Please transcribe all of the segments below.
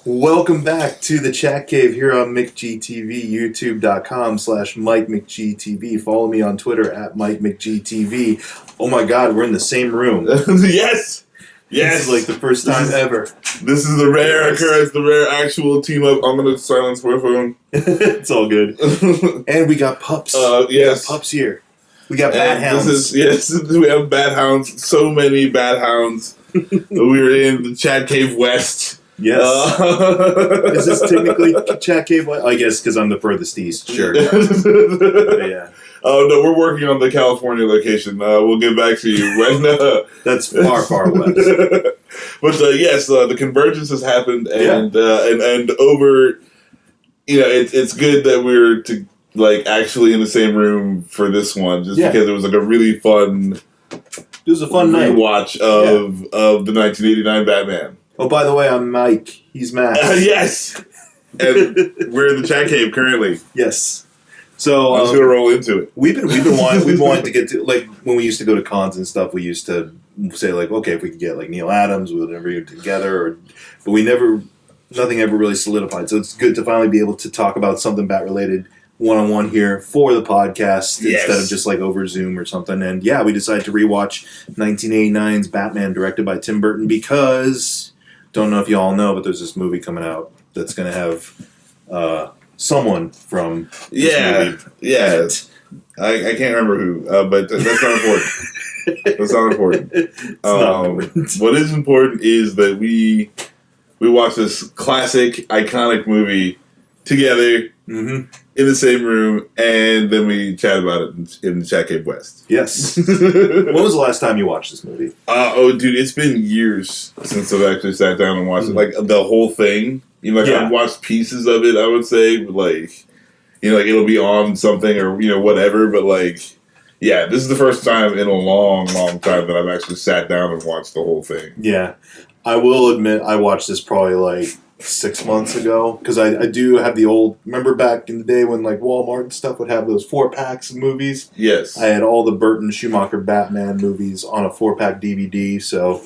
Welcome back to the Chat Cave here on McGTV, youtube.com/Mike McGTV. Follow me on Twitter at Mike McGTV. Oh my god, we're in the same room. Yes! This is like the first time ever. This is the rare occurrence, the rare actual team up. I'm going to silence my phone. It's all good. And we got pups. Yes. We got pups here. We got bat hounds. We have bat hounds. So many bat hounds. We're in the Chat Cave West. Yes. Is this technically Chat Cave West? I guess because I'm the furthest east. Sure. Yeah. Oh, no, we're working on the California location. We'll get back to you when... That's far, far west. But yes, the convergence has happened, and over... You know, it's good that we're actually in the same room for this one, just because it was like a really fun... It was a fun night. Rewatch of the 1989 Batman. Oh, by the way, I'm Mike. He's Max. Yes! And we're in the Chat Cave currently. Yes. So I'm just gonna roll into it. We've been wanting to get to, like, when we used to go to cons and stuff, we used to say, like, okay, if we could get like Neil Adams, we would never get together, but nothing ever really solidified. So it's good to finally be able to talk about something bat related one-on-one here for the podcast instead of just like over Zoom or something. And yeah, we decided to rewatch 1989's Batman, directed by Tim Burton, because don't know if you all know, but there's this movie coming out that's going to have someone from this movie. Yeah. I can't remember who, but that's not important. That's not important. It's not important. What is important is that we watched this classic, iconic movie together in the same room, and then we chat about it in the Chat Cave West. Yes. When was the last time you watched this movie? Dude, it's been years since I've actually sat down and watched it. Like, the whole thing. You know, I've watched pieces of it, I would say, but like, you know, like it'll be on something or, you know, whatever, but like, yeah, this is the first time in a long, long time that I've actually sat down and watched the whole thing. Yeah. I will admit I watched this probably like 6 months ago, because I do have the old, remember back in the day when like Walmart and stuff would have those 4-packs of movies? Yes. I had all the Burton Schumacher Batman movies on a 4-pack DVD, so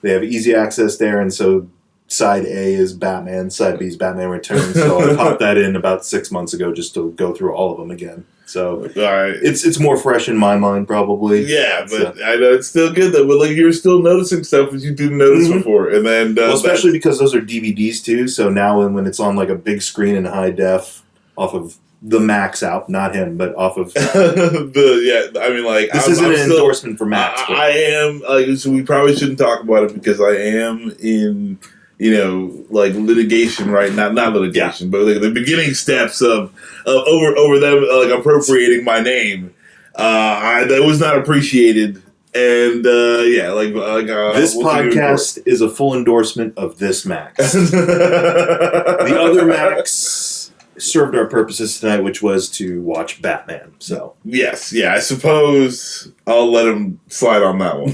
they have easy access there, and so side A is Batman, side B is Batman Returns, so I popped that in about 6 months ago just to go through all of them again. So it's more fresh in my mind, probably. Yeah, but I know it's still good though. But like, you're still noticing stuff that you didn't notice before, and then especially because those are DVDs too. So now when it's on like a big screen in high def, off of the Max out, not him, but off of I mean, like, this isn't an endorsement for Max. I am like, so we probably shouldn't talk about it because I am in, you know, like litigation right now. Not litigation, but like the beginning steps of over them like appropriating my name. That was not appreciated, and this podcast is a full endorsement of this Max. The other Max served our purposes tonight, which was to watch Batman. So yes, yeah, I suppose I'll let him slide on that one.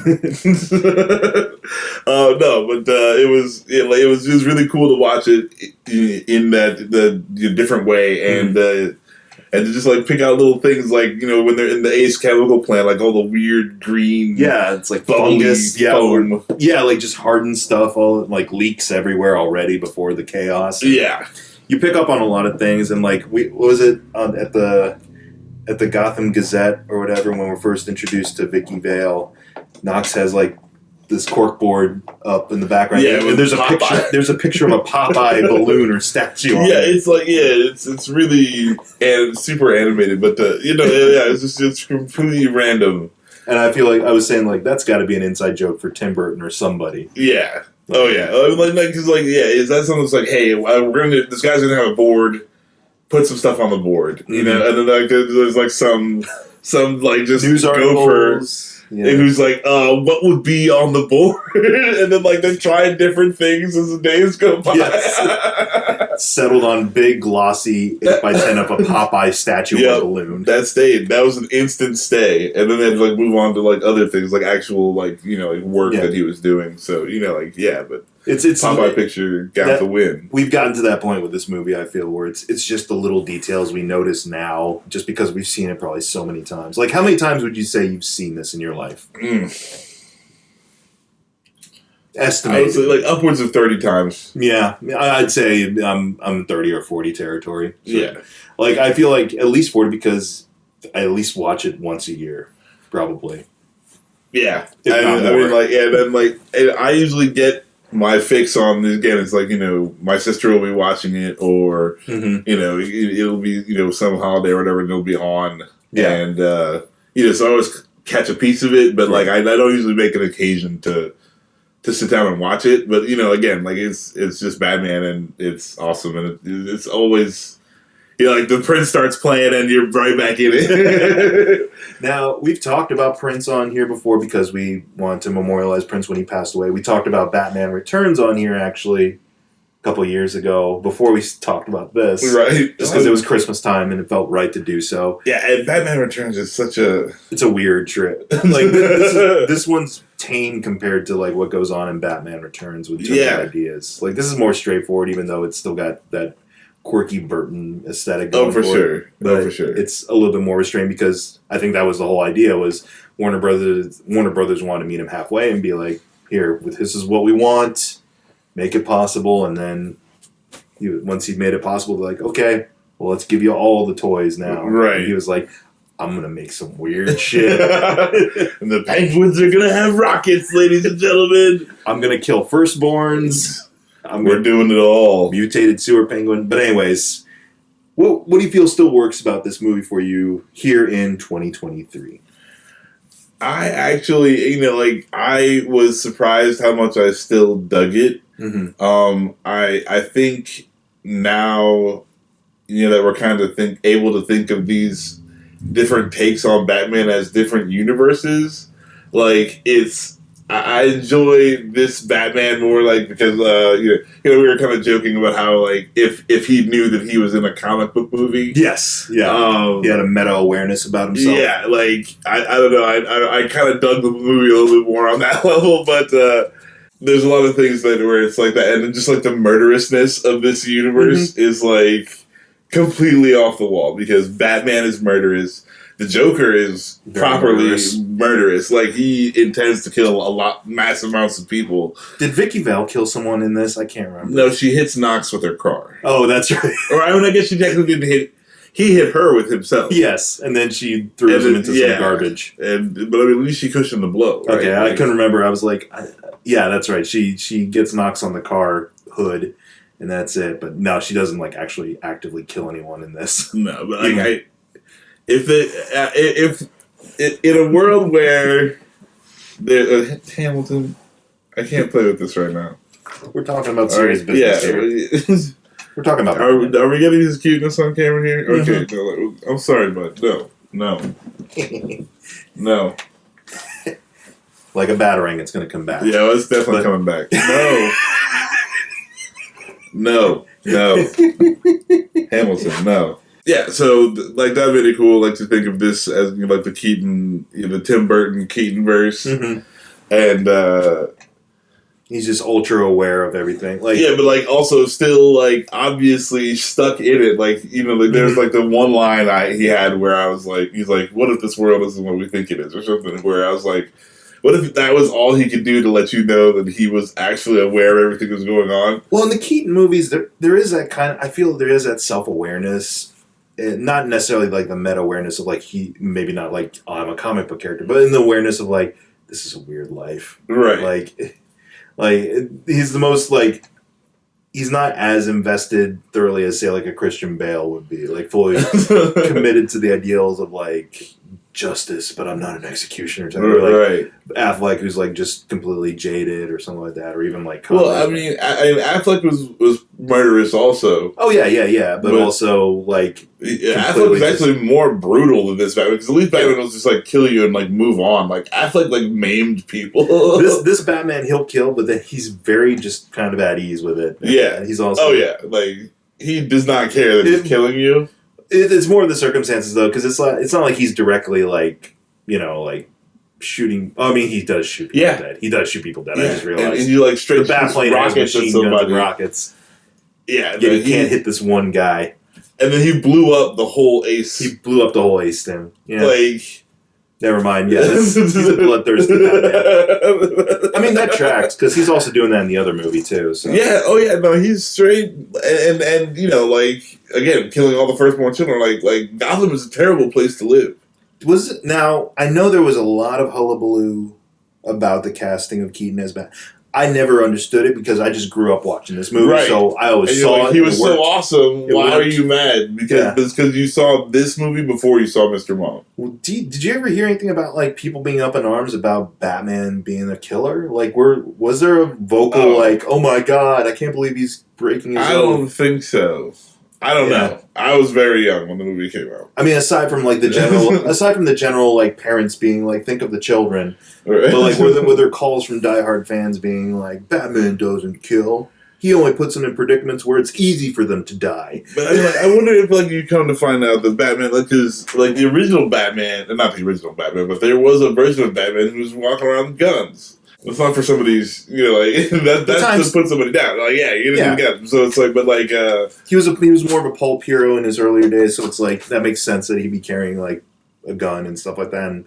No, but it was really cool to watch it in the different way, and to just like pick out little things like, you know, when they're in the Ace Chemical plant, like all the weird green, it's like fungus, foam, like just hardened stuff, all like leaks everywhere already before the chaos. Yeah. You pick up on a lot of things, and like, what was it at the Gotham Gazette or whatever, when we're first introduced to Vicky Vale, Knox has like this corkboard up in the background. Yeah, and there's a picture of a Popeye balloon or statue. Yeah, it's like it's really super animated, but it's completely random. And I feel like I was saying, like, that's got to be an inside joke for Tim Burton or somebody. Yeah. Oh yeah, is that something that's like, hey, this guy's gonna have a board, put some stuff on the board, you know, and then like there's like some like just news articles. And who's like, what would be on the board? And then like they're trying different things as the days go by. Yes. Settled on big glossy 8x10 of a Popeye statue or balloon. That stayed. That was an instant stay. And then they'd like move on to like other things, like actual like, you know, like work that he was doing. So, you know, like, yeah, but it's Popeye picture got the win. We've gotten to that point with this movie, I feel, where it's just the little details we notice now, just because we've seen it probably so many times. Like, how many times would you say you've seen this in your life? Estimated. say like upwards of 30 times. Yeah, I'd say I'm 30 or 40 territory. So, Yeah. Like, I feel like at least 40 because I at least watch it once a year, probably. Yeah. I mean, like, and then, like, and I usually get my fix on, again, it's like, my sister will be watching it, or, it'll be, some holiday or whatever, and it'll be on. Yeah. And, so I always catch a piece of it, but, like, I don't usually make an occasion to sit down and watch it. But, again, like, it's just Batman, and it's awesome, and it's always... like the Prince starts playing and you're right back in it. Now, we've talked about Prince on here before because we wanted to memorialize Prince when he passed away. We talked about Batman Returns on here, actually, a couple years ago, before we talked about this. Right. Just because it was Christmas time and it felt right to do so. Yeah, and Batman Returns is such a... It's a weird trip. Like, this one's tame compared to, like, what goes on in Batman Returns with terms of ideas. Like, this is more straightforward, even though it's still got that quirky Burton aesthetic going for sure. For sure. It's a little bit more restrained because I think that was the whole idea was Warner Brothers wanted to meet him halfway and be like, here, this is what we want, make it possible, and then once he made it possible, they're like, okay, well, let's give you all the toys now. Right. And he was like, I'm going to make some weird shit. And the Penguins are going to have rockets, ladies and gentlemen. I'm going to kill firstborns. We're doing it all. Mutated sewer penguin. But anyways, what do you feel still works about this movie for you here in 2023? I actually, I was surprised how much I still dug it. Mm-hmm. I think now, that we're kind of able to think of these different takes on Batman as different universes. Like, I enjoy this Batman more, like, because we were kind of joking about how, like, if he knew that he was in a comic book movie, yes, yeah, he had a meta awareness about himself. Yeah, like I don't know, I kind of dug the movie a little bit more on that level, but there's a lot of things where it's like that, and just like the murderousness of this universe is like completely off the wall because Batman is murderous. The Joker is properly murderous. Like, he intends to kill massive amounts of people. Did Vicky Vale kill someone in this? I can't remember. No, she hits Knox with her car. Oh, that's right. Or, I guess she technically didn't hit... He hit her with himself. Yes, and then she threw him into some garbage. But at least she cushioned the blow. Right? Okay, I couldn't remember. I was like, yeah, that's right. She gets Knox on the car hood, and that's it. But no, she doesn't, like, actually actively kill anyone in this. No, but if in a world where Hamilton, I can't play with this right now. We're talking about serious business here. We're talking about. Are we getting his cuteness on camera here? Okay, no, I'm sorry, but no. Like a batarang, it's going to come back. Yeah, it's definitely coming back. No. Hamilton, no. Yeah, so like that'd be really cool. Like to think of this as like the Keaton, the Tim Burton Keaton verse, and he's just ultra aware of everything. Like but like also still like obviously stuck in it. Like like there's like the one line he had where I was like, he's like, "What if this world isn't what we think it is?" or something. Where I was like, what if that was all he could do to let you know that he was actually aware of everything that was going on? Well, in the Keaton movies, there is that kind of... I feel there is that self-awareness. Not necessarily like the meta-awareness of like he... Maybe not like, oh, I'm a comic book character. But in the awareness of like, this is a weird life. Right. Like he's the most like... He's not as invested thoroughly as, say, like a Christian Bale would be. Like fully committed to the ideals of like... justice, but I'm not an executioner. Right. Affleck, who's like just completely jaded or something like that, or even like. Well, I mean, Affleck was murderous also. Oh yeah, but also like. Affleck was actually more brutal than this Batman because at least Batman was just like kill you and like move on. Like Affleck like maimed people. this Batman he'll kill, but then he's very just kind of at ease with it. Yeah, he's also. Oh yeah, like he does not care that he's killing you. It's more of the circumstances though, because it's not like he's directly like like shooting. Oh, I mean, he does shoot people dead. He does shoot people dead. I just realized. And you like straight the Batplane has machine guns and rockets. Yeah, he can't hit this one guy. And then he blew up the whole ace. He blew up the whole ace thing. Yeah. Like, Never mind. Yeah, he's a bloodthirsty Batman. I mean, that tracks because he's also doing that in the other movie too. So. Yeah. Oh yeah. No, he's straight, and like again, killing all the firstborn children. Like Gotham is a terrible place to live. Now I know there was a lot of hullabaloo about the casting of Keaton as Batman. I never understood it because I just grew up watching this movie, right. So I always saw it. He was so awesome. Why are you mad? Because you saw this movie before you saw Mr. Mom. Well, did you ever hear anything about like people being up in arms about Batman being a killer? Like, was there a vocal like, "Oh my God, I can't believe he's breaking his"? I don't think so. I don't know. I was very young when the movie came out. I mean, aside from the general like parents being like, think of the children, right. But like were there calls from diehard fans being like, Batman doesn't kill. He only puts them in predicaments where it's easy for them to die. But I wonder if like you come to find out that Batman, because like the original Batman, and not the original Batman, but there was a version of Batman who was walking around with guns. It's not for some of these, like that's just put somebody down. Like, yeah, you didn't get him. So it's like, but like, he was more of a pulp hero in his earlier days. So it's like that makes sense that he'd be carrying like a gun and stuff like that. And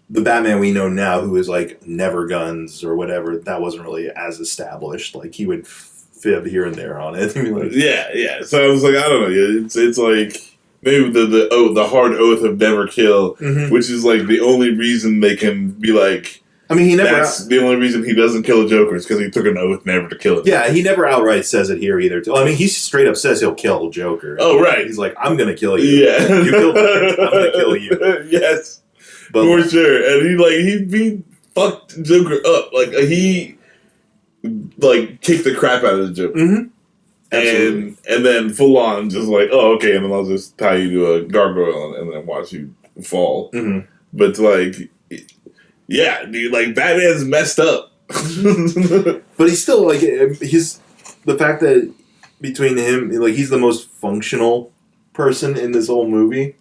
the Batman we know now, who is like never guns or whatever, that wasn't really as established. Like he would fib here and there on it. Like, yeah. So I was like, I don't know. It's like maybe the hard oath of never kill, which is like the only reason they can be like. I mean, he never. That's the only reason he doesn't kill a Joker is because he took an oath never to kill him. Yeah, he never outright says it here either. I mean, he straight up says he'll kill Joker. Oh, right. He's like, I'm going to kill you. Yeah. You killed me. I'm going to kill you. Yes. But for sure. And he fucked Joker up. Like, he, kicked the crap out of the Joker. Mm-hmm. Absolutely. And then full on just like, oh, okay, and then I'll just tie you to a gargoyle and then watch you fall. Mm-hmm. But, yeah, dude, Batman's messed up. But he's still, the fact that between him, he's the most functional person in this whole movie,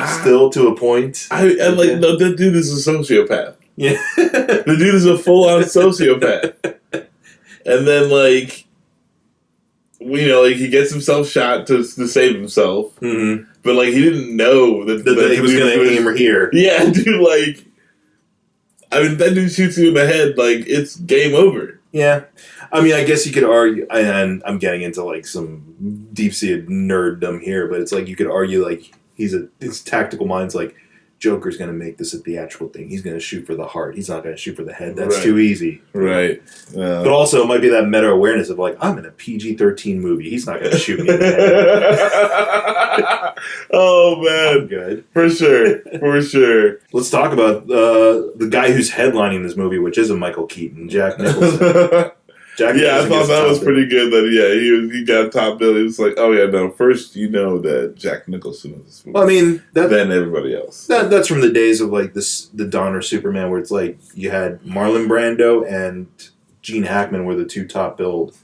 still to a point. No, that dude is a sociopath. Yeah. The dude is a full-on sociopath. And then, he gets himself shot to save himself. Mm-hmm. But, he didn't know that he was going to aim here. Yeah, dude, I mean, if that dude shoots you in the head, it's game over. Yeah. I mean, I guess you could argue, and I'm getting into, some deep-seated nerddom here, but it's you could argue, his tactical mind's Joker's going to make this a theatrical thing. He's going to shoot for the heart. He's not going to shoot for the head. That's too easy. Right. But also, it might be that meta-awareness of, I'm in a PG-13 movie. He's not going to shoot me in the head. Oh, man. I'm good. For sure. Let's talk about the guy who's headlining this movie, which isn't Michael Keaton, Jack Nicholson. I thought that was pretty good. That he got top bill. He was like, oh yeah, no. First, that Jack Nicholson is this movie. Well, I mean, then everybody else. That's from the days of the Donner Superman, where it's you had Marlon Brando and Gene Hackman were the two top billed,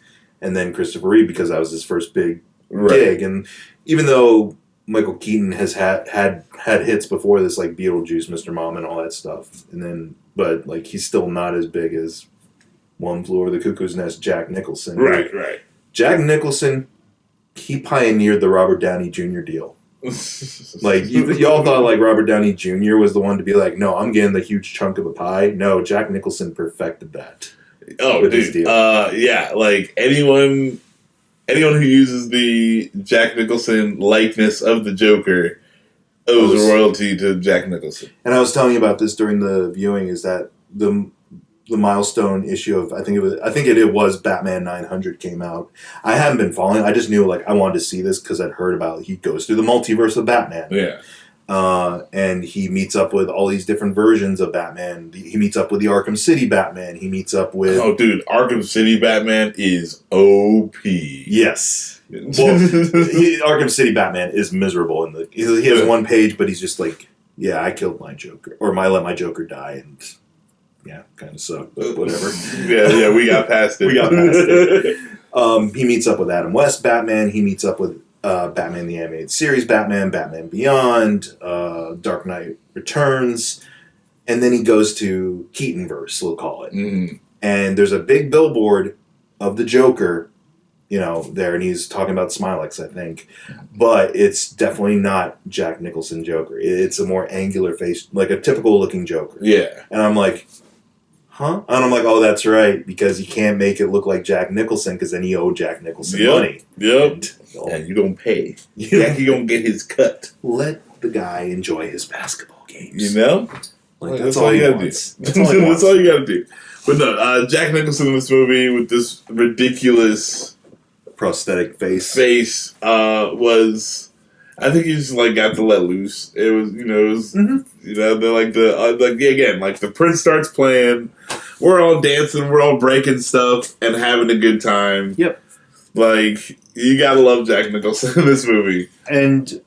and then Christopher Reeve because that was his first big gig. And even though Michael Keaton has had hits before this, like Beetlejuice, Mr. Mom, and all that stuff, but he's still not as big as One Flew Over the Cuckoo's Nest, Jack Nicholson. Right. Jack Nicholson, he pioneered the Robert Downey Jr. deal. Y'all thought Robert Downey Jr. was the one to be no, I'm getting the huge chunk of the pie. No, Jack Nicholson perfected that. Oh, dude. Yeah, anyone who uses the Jack Nicholson likeness of the Joker owes a royalty to Jack Nicholson. And I was telling you about this during the viewing, is that the milestone issue of I think it was Batman 900 came out. I haven't been following. I just knew I wanted to see this because I'd heard about he goes through the multiverse of Batman. Yeah. And he meets up with all these different versions of Batman. He meets up with the Arkham City Batman. He meets up with dude, Arkham City Batman is OP. Yes. Well, Arkham City Batman is miserable he has one page, but he's just I killed my Joker, or I let my Joker die, and yeah, kind of sucked, but whatever. yeah, we got past it. He meets up with Adam West Batman. He meets up with Batman the Animated Series Batman, Batman Beyond, Dark Knight Returns, and then he goes to Keatonverse, we'll call it. Mm-hmm. And there's a big billboard of the Joker there, and he's talking about Smilex, I think. But it's definitely not Jack Nicholson Joker. It's a more angular face, like a typical looking Joker. Yeah. And I'm like, huh? And I'm like, oh, that's right, because you can't make it look like Jack Nicholson, because then you owe Jack Nicholson money. Yep. And you don't pay. Jackie gonna get his cut. Let the guy enjoy his basketball games. That's all you gotta do. That's all you gotta do. But no, Jack Nicholson in this movie with this ridiculous prosthetic face was. I think he just got to let loose. It was they're the Prince starts playing. We're all dancing, we're all breaking stuff and having a good time. Yep. You gotta love Jack Nicholson in this movie. And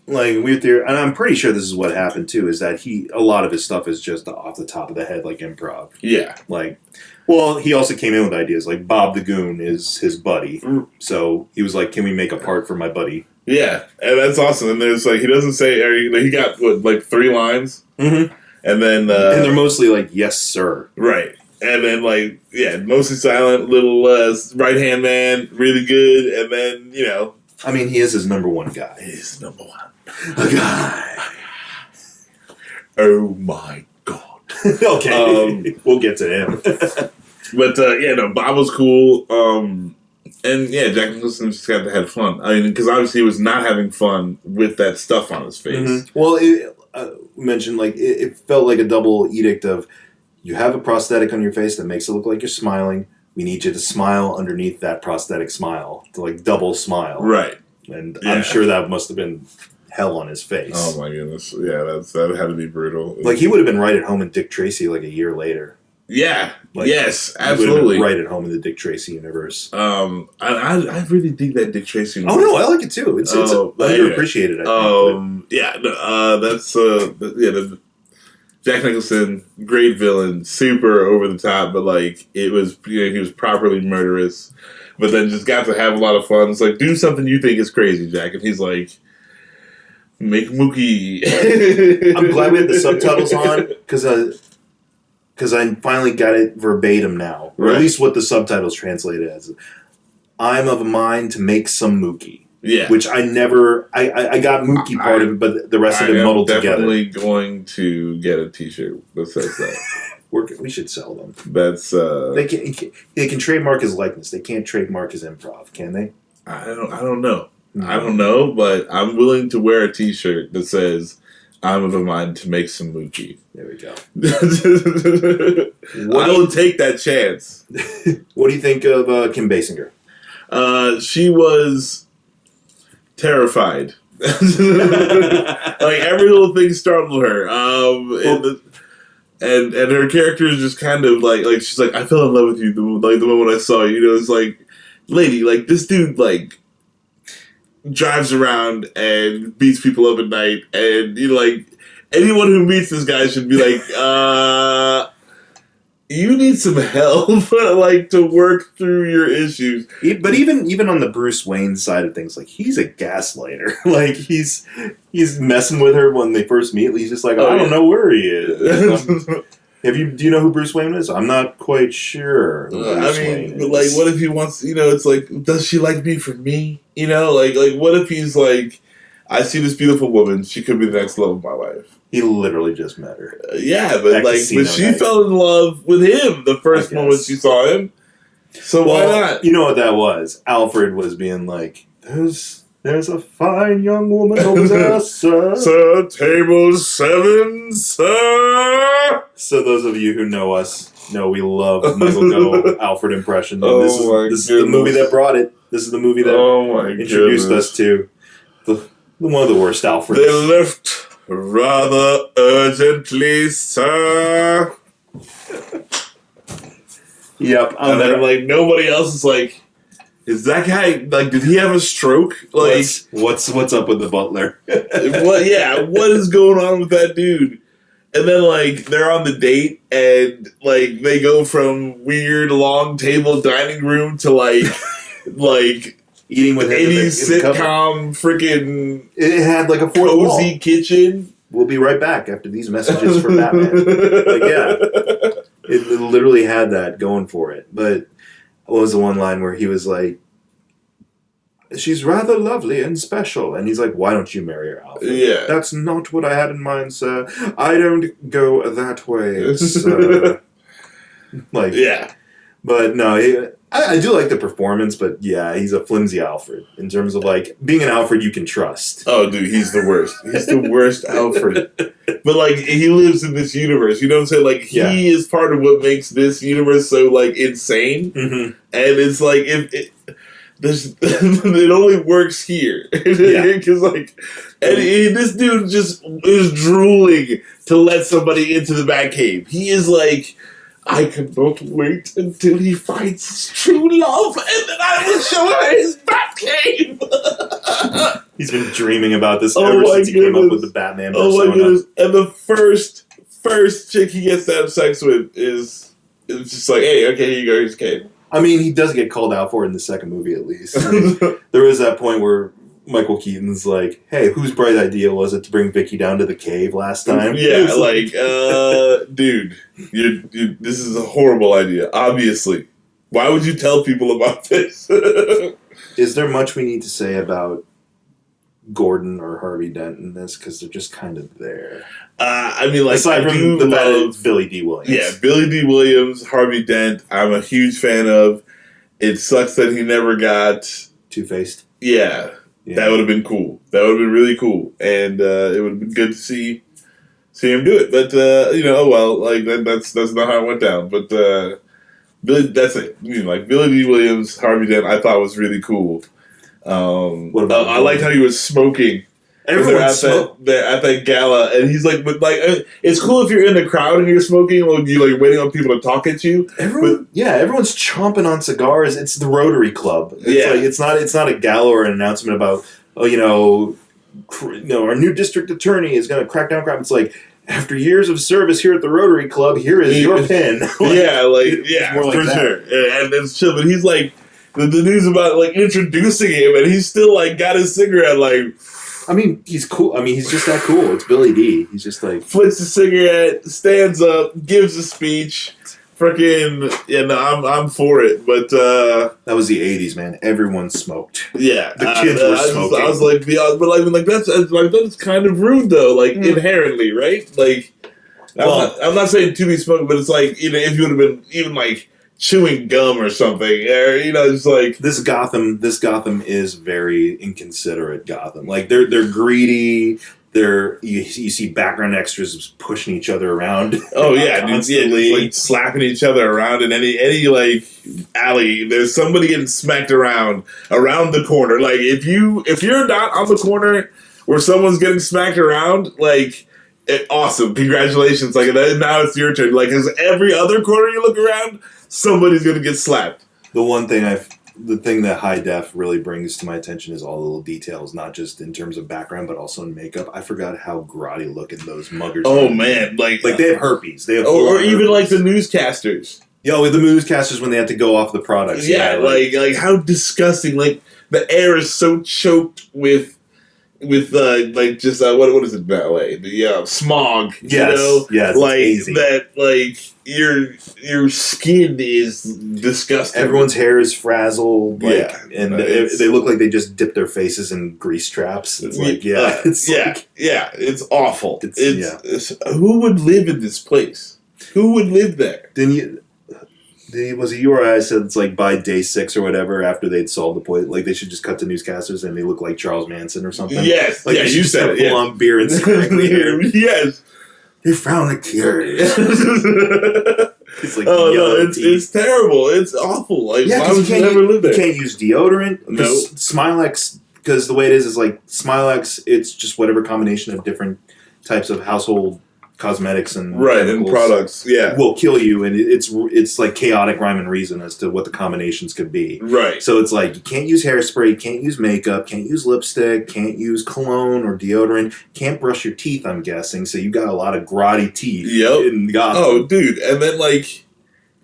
and I'm pretty sure this is what happened too, is that a lot of his stuff is just off the top of the head, like improv. Yeah. He also came in with ideas, like Bob the Goon is his buddy. So he was like, can we make a part for my buddy? Yeah, and that's awesome. And there's he doesn't say, he got 3 lines? Mm-hmm. And then... and they're mostly yes, sir. Right. And then, mostly silent, little right-hand man, really good, and then, I mean, he is his number one guy. He's number one. A guy. Oh, my God. Okay. We'll get to him. But, Bob was cool. And, Jack Nicholson just got to have fun. I mean, because obviously he was not having fun with that stuff on his face. Mm-hmm. Well, we mentioned, it felt like a double edict of, you have a prosthetic on your face that makes it look like you're smiling. We need you to smile underneath that prosthetic smile. To, double smile. Right. And I'm sure that must have been hell on his face. Oh, my goodness. Yeah, that had to be brutal. He would have been right at home in Dick Tracy, a year later. Yeah. Yes, absolutely. Right at home in the Dick Tracy universe. I really dig that Dick Tracy movie. Oh, no, I like it too. It's underappreciated, I think. Jack Nicholson, great villain, super over the top, but it was, he was properly murderous, but then just got to have a lot of fun. It's do something you think is crazy, Jack, and he's make Mookie. I'm glad we had the subtitles on, because I finally got it verbatim now, or at least what the subtitles translated as. I'm of a mind to make some Mookie. Yeah. Which I never... I got Mookie part of it, but the rest of it muddled together. I'm definitely going to get a t-shirt that says that. We should sell them. That's... They can trademark his likeness. They can't trademark his improv, can they? I don't know. I don't know, but I'm willing to wear a t-shirt that says, I'm of a mind to make some Mookie. There we go. I don't take that chance. What do you think of Kim Basinger? She was... terrified. Every little thing startled her. And her character is just kind of she's I fell in love with you the moment I saw you. It's lady, this dude drives around and beats people up at night, and anyone who meets this guy should be you need some help, to work through your issues. But even on the Bruce Wayne side of things, he's a gaslighter. He's messing with her when they first meet. He's just I don't know where he is. Do you know who Bruce Wayne is? I'm not quite sure. What if he wants? It's does she like me for me? What if he's I see this beautiful woman. She could be the next love of my life. He literally just met her. But she fell in love with him the first moment she saw him. So why not? You know what that was? Alfred was being there's a fine young woman over there, sir. Sir, table 7, sir. So those of you who know us know we love Michael Go Alfred impression. And this is the movie that brought it. This is the movie that introduced us to one of the worst Alfreds. They left rather urgently, sir. Yep. And then nobody else is is that guy did he have a stroke? What's up with the butler? What is going on with that dude? And then they're on the date and they go from weird long table dining room to eating with 80s sitcom freaking. It had a fourth cozy wall. Kitchen. We'll be right back after these messages from Batman. It literally had that going for it. But what was the one line where he was she's rather lovely and special. And he's like, why don't you marry her, Alfred? Yeah. That's not what I had in mind, sir. I don't go that way, sir. Like, yeah. But no, I do like the performance, but yeah, he's a flimsy Alfred in terms of like being an Alfred you can trust. Oh, dude, he's the worst. He's the worst Alfred. But like, he lives in this universe. You know what I'm saying? Like, he is part of what makes this universe so like insane. And it's like it only works here because like, and this dude just is drooling to let somebody into the Batcave. He is like, I cannot wait until he finds his true love, and then I will show her his Batcave. He's been dreaming about this ever since he came up with the Batman persona. Oh my goodness! And the first chick he gets to have sex with is just like, hey, okay, here you go, here's Kate. I mean, he does get called out for it in the second movie, at least. There was that point where Michael Keaton's like, hey, whose bright idea was it to bring Vicky down to the cave last time? Yeah, like, dude, this is a horrible idea, obviously. Why would you tell people about this? Is there much we need to say about Gordon or Harvey Dent in this? Because they're just kind of there. I mean, like, aside from the fact Billy D. Williams. Yeah, Billy D. Williams, Harvey Dent, I'm a huge fan of. It sucks that he never got... Two-Faced? Yeah. That would have been cool. That would have been really cool, and it would have been good to see him do it. But oh well, like that's not how it went down. But Billy, that's it. Like Billy D. Williams, Harvey Dent, I thought was really cool. What about I liked how he was smoking. Everyone at that gala, and he's like, but like, it's cool if you're in the crowd and you're smoking, or you're like waiting on people to talk at you. Everyone's chomping on cigars. It's the Rotary Club. It's not a gala or an announcement about our new district attorney is going to crack down crime. It's like, after years of service here at the Rotary Club, here is your pin. More like for sure. And it's chill, but he's like, the news about like introducing him, and he's still like got his cigarette like. I mean, he's cool. I mean, he's just that cool. It's Billy D. He's just like... flicks a cigarette, stands up, gives a speech. Freaking... Yeah, no, I'm for it. But, that was the 80s, man. Everyone smoked. Yeah. The kids were smoking. I was like, that's kind of rude, though. Like, inherently, right? Like, I'm not saying to be smoked, but it's like, if you would have been even, like... chewing gum or something, or it's like this Gotham is very inconsiderate Gotham. Like they're greedy. You see background extras pushing each other around. Oh yeah, constantly like slapping each other around in any like alley. There's somebody getting smacked around the corner. Like if you're not on the corner where someone's getting smacked around, like. Awesome, congratulations! Like now it's your turn. Like, because every other corner you look around, somebody's gonna get slapped. The thing that high def really brings to my attention is all the little details, not just in terms of background, but also in makeup. I forgot how grotty looking those muggers. Oh man, like they have herpes. They have or even like the newscasters. Yeah, with the newscasters when they have to go off the products. Yeah, like how disgusting! Like the air is so choked with like just what is it in LA? The smog. Yes, yes, like it's that. Like your skin is disgusting. Everyone's hair is frazzled. Like, and they look like they just dipped their faces in grease traps. It's like it's awful. It's who would live in this place? Who would live there? Was it you or I said it's like by day 6 or whatever after they'd solved the point, like they should just cut to newscasters and they look like Charles Manson or something? Yes, like you said it. Full on beer and cigarette hair. Yes, they found the cure. It's like it's terrible. It's awful. Like why would you never live there? You can't use deodorant. No, Smilex, because the way it is like Smilex. It's just whatever combination of different types of household cosmetics and products will kill you, and it's like chaotic rhyme and reason as to what the combinations could be. Right. So it's like you can't use hairspray, can't use makeup, can't use lipstick, can't use cologne or deodorant, can't brush your teeth, I'm guessing. So you got a lot of grotty teeth in Gotham. Oh, dude. And then like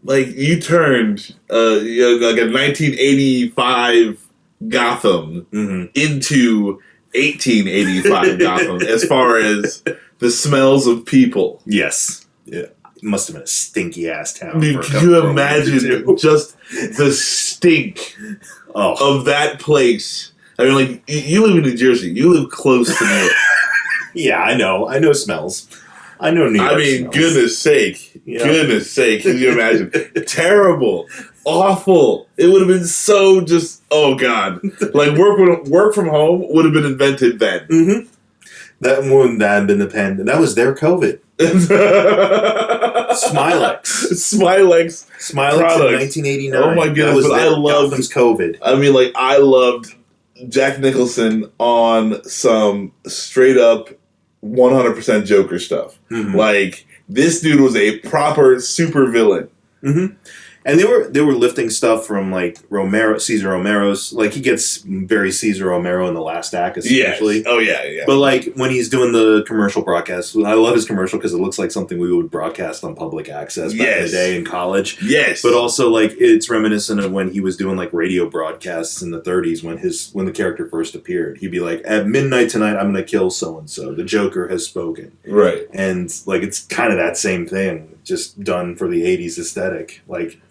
you turned like a 1985 Gotham into 1885 Gotham as far as the smells of people. Yes. Yeah. It must have been a stinky ass town. Dude, can you imagine just the stink of that place I mean, like, you live in New Jersey. You live close to New York. Yeah, I know. I know smells. I know New York I mean, smells. goodness sake. Yeah. Goodness sake. Can you imagine? Terrible. Awful. It would have been so just, oh, God. Like, work from home would have been invented then. Mm-hmm. That wouldn't have been the pandemic. That was their COVID. Smilex. Smilex in 1989. Oh, my goodness. But I loved Gotham's COVID. I mean, like, I loved Jack Nicholson on some straight up 100% Joker stuff. Mm-hmm. Like, this dude was a proper super villain. Mm-hmm. And they were lifting stuff from like Cesar Romero's. Like he gets very Cesar Romero in the last act, especially. Yes. Oh yeah. But like when he's doing the commercial broadcast, I love his commercial because it looks like something we would broadcast on public access back in the day in college. Yes. But also like it's reminiscent of when he was doing like radio broadcasts in the 30s when the character first appeared. He'd be like, at midnight tonight, I'm going to kill so and so. The Joker has spoken. Right. And like it's kind of that same thing, just done for the 80s aesthetic. Like.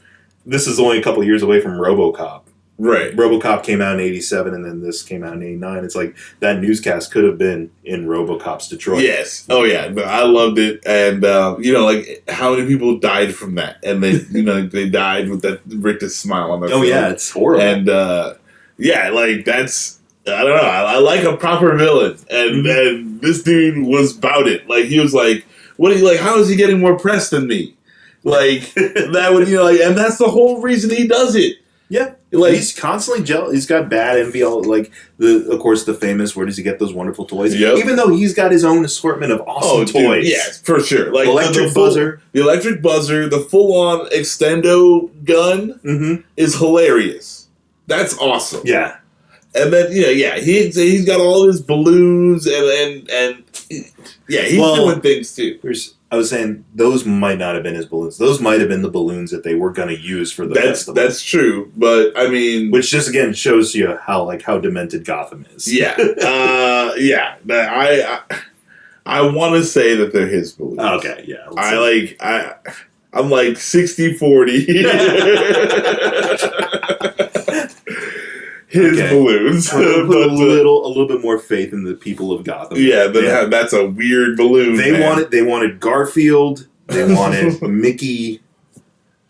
This is only a couple of years away from RoboCop. Right. RoboCop came out in 87 and then this came out in 89. It's like that newscast could have been in RoboCop's Detroit. Yes. Oh yeah. But I loved it. And, like how many people died from that? And they, they died with that rictus smile on their face. Oh yeah, it's horrible. And, like that's, I don't know. I like a proper villain. And this dude was about it. Like he was like, what are you like? How is he getting more press than me? Like that would and that's the whole reason he does it. Yeah, like he's constantly jealous. He's got bad envy. Like of course, the famous. Where does he get those wonderful toys? Yep. Even though he's got his own assortment of awesome toys. Yes, for sure. Like electric buzzer, the full-on extendo gun is hilarious. That's awesome. Yeah, and then he's got all his balloons and he's doing things too. I was saying those might not have been his balloons. Those might have been the balloons that they were going to use for the festival. That's true, but I mean, which just again shows you how demented Gotham is. Yeah, I want to say that they're his balloons. Okay, yeah. I'm like 60-40. His balloons. Put a little bit more faith in the people of Gotham. Yeah, that's a weird balloon. They wanted Garfield. They wanted Mickey.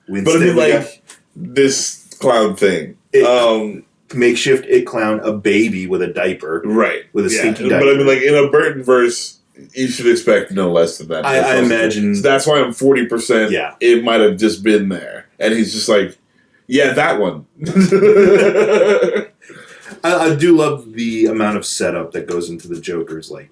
But I mean, like this clown thing. Makeshift It Clown, a baby with a diaper, right? With a stinky diaper. But I mean, like in a Burton verse, you should expect no less than that. I imagine. So that's why I'm 40%. Yeah, it might have just been there, and he's just like, yeah, that one. I do love the amount of setup that goes into the Joker's like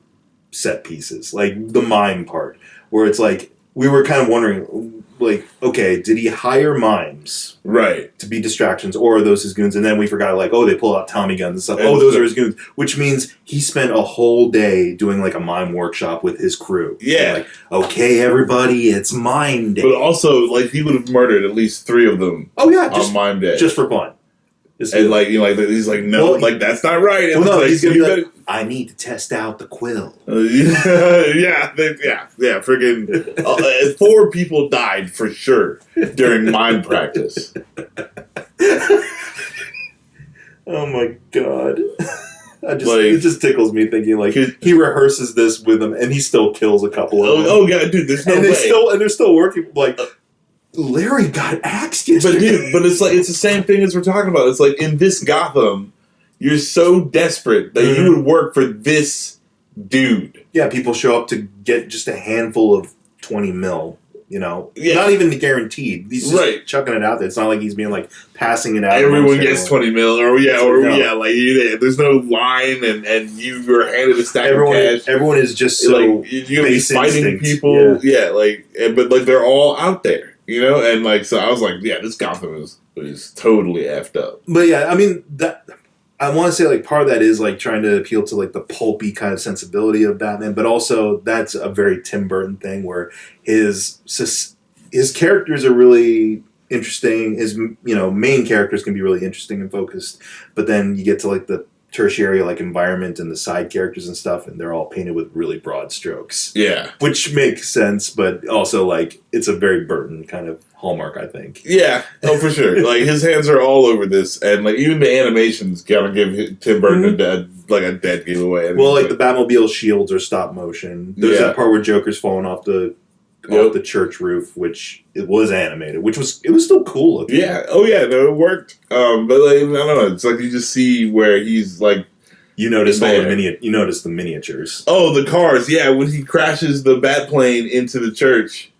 set pieces, like the mime part, where it's like we were kind of wondering, like, okay, did he hire mimes, right, to be distractions, or are those his goons? And then we forgot, like, oh, they pull out Tommy guns and stuff. Oh, those are his goons, which means he spent a whole day doing like a mime workshop with his crew. Yeah, like, okay, everybody, it's mime day. But also, like, he would have murdered at least 3 of them. Oh yeah, on mime day, just for fun. And like he's like, no, like that's not right. And well, no, like, he's gonna be like, I need to test out the quill. Friggin' 4 people died for sure during mime practice. Oh my god! It just tickles me thinking like he rehearses this with them and he still kills a couple of them. Oh god, dude, there's no way. They're still working like. Larry got axed yesterday. But it's like it's the same thing as we're talking about. It's like in this Gotham, you're so desperate that you would work for this dude. Yeah, people show up to get just a handful of 20 mil. Not even guaranteed. He's just chucking it out there. It's not like he's being like passing it out. Everyone gets 20 mil, there's no line, and you were handed a stack of cash. Everyone is just so like you're gonna be fighting people. But like they're all out there. And like, so I was like, yeah, this Gotham is totally effed up. But yeah, I mean, that I want to say like part of that is like trying to appeal to like the pulpy kind of sensibility of Batman, but also that's a very Tim Burton thing where his characters are really interesting. His main characters can be really interesting and focused, but then you get to like the tertiary like environment and the side characters and stuff, and they're all painted with really broad strokes. Yeah, which makes sense, but also like it's a very Burton kind of hallmark, I think. Yeah, oh for sure. Like his hands are all over this, and like even the animations gotta give Tim Burton a dead giveaway. Well, like the Batmobile shields are stop motion. There's that part where Joker's falling off the church roof, which it was animated, it was still cool looking. Yeah. Oh yeah, no, it worked. But like I don't know, it's like you just see where he's like you notice the miniatures. Oh, the cars, yeah, when he crashes the bat plane into the church.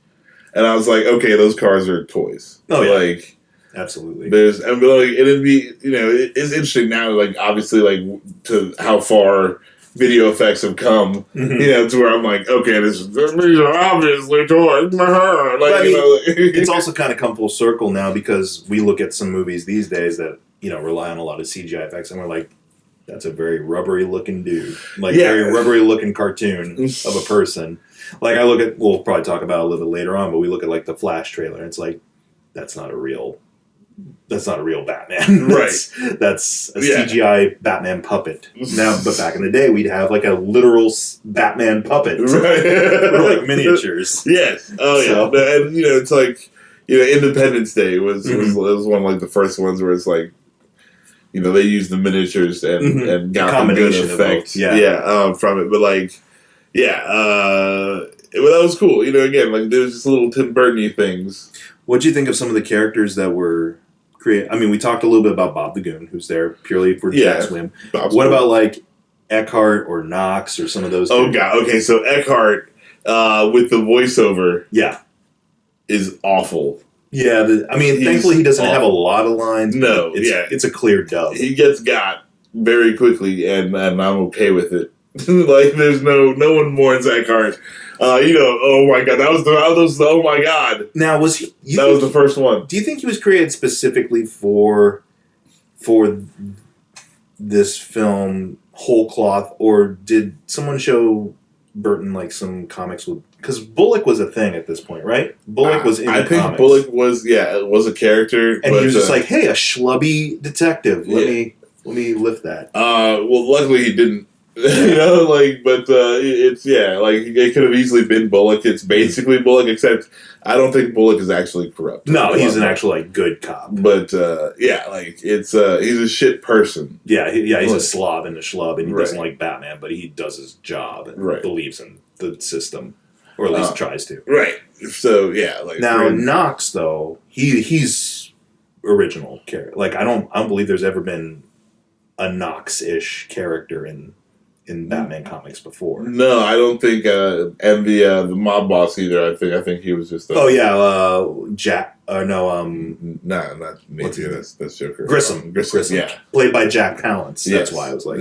And I was like, okay, those cars are toys. Oh yeah. Like absolutely. It'd be it's interesting now, like obviously like to how far video effects have come, to where I'm like, okay, these are obviously toys. Like, it's also kind of come full circle now because we look at some movies these days that, rely on a lot of CGI effects and we're like, that's a very rubbery looking dude. Like very rubbery looking cartoon of a person. Like we'll probably talk about it a little bit later on, but we look at like the Flash trailer and it's like, that's not a real Batman. That's a CGI Batman puppet. Now, but back in the day, we'd have like a literal Batman puppet. Right. Or like miniatures. Yes. Oh, yeah. And, it's like, Independence Day was one of like the first ones where it's like, they used the miniatures and got the good effect from it. But like, well, that was cool. Again, like there's just little Tim Burton-y things. What do you think of some of the characters that were created? I mean, we talked a little bit about Bob the Goon, who's there purely for Jack's whim. What about like Eckhart or Knox or some of those? Oh god, okay, so Eckhart with the voiceover, is awful. Yeah, thankfully he doesn't have a lot of lines. No, it's a clear dub. He gets got very quickly, and I'm okay with it. Like, there's no one mourns Eckhart. Oh my god, that was oh my god. Now, was he? That was the first one. Do you think he was created specifically for this film whole cloth, or did someone show Burton like some comics with? Because Bullock was a thing at this point, right? Bullock was in the comics. I think Bullock was a character, and he was just like, "Hey, a schlubby detective. Let me lift that." Well, luckily he didn't. But it could have easily been Bullock. It's basically Bullock, except I don't think Bullock is actually corrupt. No, he's an actual like good cop. But he's a shit person. Yeah, he's a slob and a schlub, and he doesn't like Batman, but he does his job and believes in the system, or at least tries to. Right. So now Knox though, he's original character. Like I don't believe there's ever been a Knox-ish character in Batman comics before. No, I don't think, and the mob boss either. I think he was just. Jack. No, not maybe that's Joker. Grissom, played by Jack Palance. That's why I was like,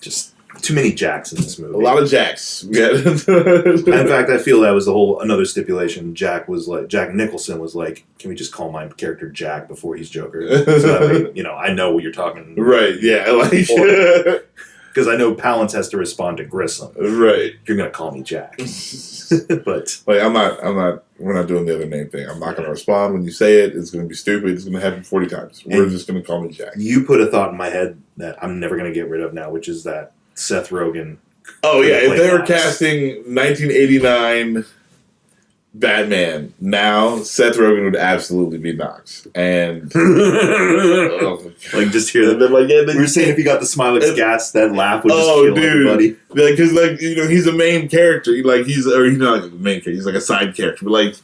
just too many Jacks in this movie. A lot of Jacks. Yeah. In fact, I feel that was another stipulation. Jack Nicholson was like, can we just call my character Jack before he's Joker? So that way, I know what you're talking. Right. Yeah. Like. Because I know Palance has to respond to Grissom. Right. You're going to call me Jack. But like we're not doing the other name thing. I'm not going to respond when you say it. It's going to be stupid. It's going to happen 40 times. We're just going to call me Jack. You put a thought in my head that I'm never going to get rid of now, which is that Seth Rogen. Oh yeah, if they were casting 1989 Batman now, Seth Rogen would absolutely be Knox, and like just hear that. Like, we were saying if he got the Smilex gas, that laugh would just kill everybody. Because he's a main character. He's not like a main character. He's like a side character, but like.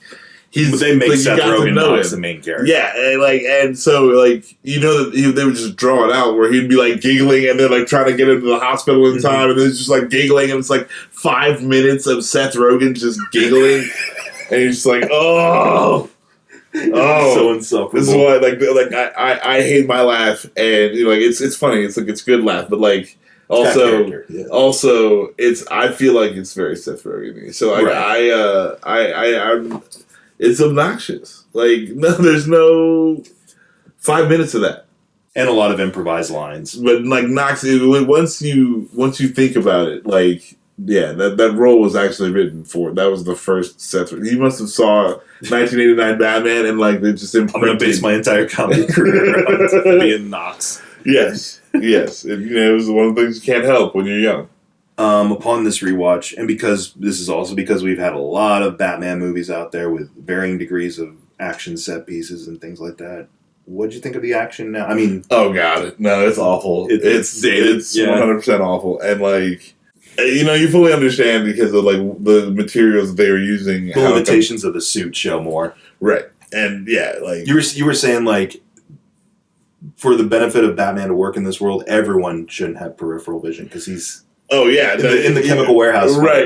But they make Seth Rogen Knox the main character. Yeah, and so that they would just draw it out where he'd be like giggling and then like trying to get into the hospital in time, and then it's just like giggling, and it's like 5 minutes of Seth Rogen just giggling, and you're just like, oh, so insufferable. This is why I hate my laugh, and it's funny, it's like it's good laugh, but like. Also, it's. I feel like it's very Seth Rogen. So I'm. It's obnoxious. Like there's no 5 minutes of that, and a lot of improvised lines. But like Knox, once you think about it, like that role was actually written for. That was the first Seth. He must have saw 1989 Batman and like they just. I'm gonna base my entire comedy career on being Knox. Yes. And, it was one of the things you can't help when you're young. Upon this rewatch, and because this is also because we've had a lot of Batman movies out there with varying degrees of action set pieces and things like that. What'd you think of the action now? I mean, oh god, no, it's awful. It's dated. It's 100% awful, and you fully understand because of the materials they were using. The limitations of the suit show more, right? And you were saying for the benefit of Batman to work in this world, everyone shouldn't have peripheral vision because he's. Oh yeah, in the chemical warehouse. Right.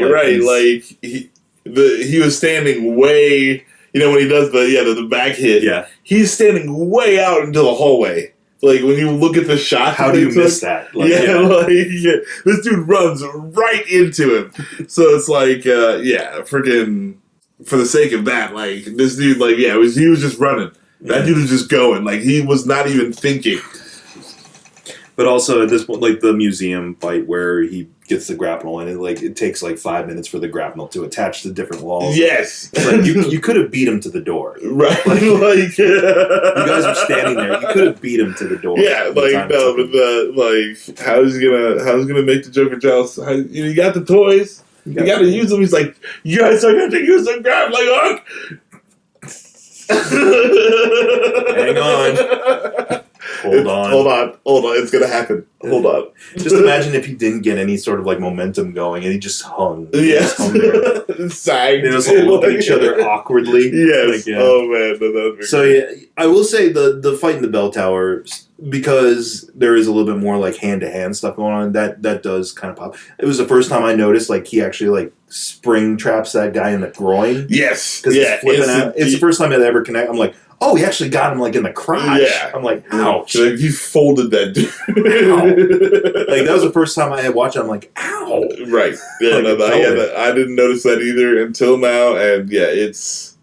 He was standing way. When he does the back hit. Yeah, he's standing way out into the hallway. When you look at the shot, how do you miss that? This dude runs right into him. So it's freaking for the sake of that, this dude, he was just running. That dude was just going. He was not even thinking. But also at this point, the museum fight where he gets the grapnel and it takes 5 minutes for the grapnel to attach to different walls. Yes, you could have beat him to the door. Right, you guys were standing there. You could have beat him to the door. Yeah, how's he gonna make the Joker jealous? You got the toys. You got to use them. He's like, you guys are going to use them. Grab Hang on. Hold on. It's gonna happen. Hold on. Just imagine if he didn't get any sort of momentum going, and he just hung. Yes. Sagged. They just look at each other awkwardly. Yes. Oh man. So I will say the fight in the bell tower, because there is a little bit more hand to hand stuff going on. That does kind of pop. It was the first time I noticed he actually spring traps that guy in the groin. Yes. Because he's flipping out. It's the first time I ever connect. I'm like, oh, he actually got him in the crotch. Yeah. I'm like, ouch. He folded that dude. Ow. That was the first time I had watched it. I'm like, ow. Right. Yeah, I didn't notice that either until now. And it's.